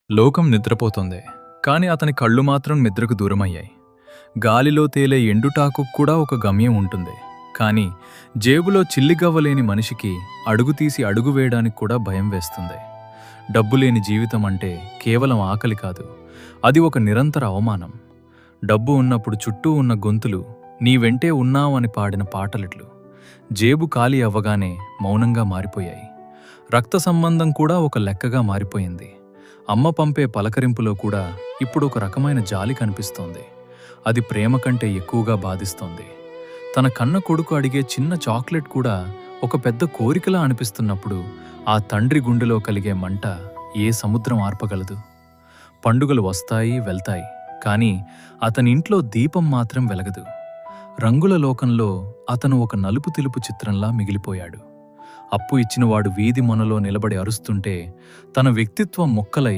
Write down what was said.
లోకం నిద్రపోతోంది. కాని అతని కళ్ళు మాత్రం నిద్రకు దూరమయ్యాయి. గాలిలో తేలే ఎండుటాకు కూడా ఒక గమ్యం ఉంటుంది. కాని జేబులో చిల్లిగవ్వలేని మనిషికి అడుగుతీసి అడుగు వేయడానికి కూడా భయం వేస్తుంది. డబ్బులేని జీవితం అంటే కేవలం ఆకలి కాదు, అది ఒక నిరంతర అవమానం. డబ్బు ఉన్నప్పుడు చుట్టూ ఉన్న గొంతులు నీ వెంటే ఉన్నావని పాడిన పాటలిట్లు జేబు ఖాళీ అవ్వగానే మౌనంగా మారిపోయాయి. రక్త సంబంధం కూడా ఒక లెక్కగా మారిపోయింది. అమ్మ పంపే పలకరింపులో కూడా ఇప్పుడు ఒక రకమైన జాలి కనిపిస్తోంది. అది ప్రేమ కంటే ఎక్కువగా బాధిస్తోంది. తన కన్న కొడుకు అడిగే చిన్న చాక్లెట్ కూడా ఒక పెద్ద కోరికలా అనిపిస్తున్నప్పుడు ఆ తండ్రి గుండెలో కలిగే మంట ఏ సముద్రం ఆర్పగలదు? పండుగలు వస్తాయి వెళ్తాయి, కానీ అతని ఇంట్లో దీపం మాత్రం వెలగదు. రంగుల లోకంలో అతను ఒక నలుపు తెలుపు చిత్రంలా మిగిలిపోయాడు. అప్పు ఇచ్చినవాడు వీధి మొనలో నిలబడి అరుస్తుంటే తన వ్యక్తిత్వం మొక్కలై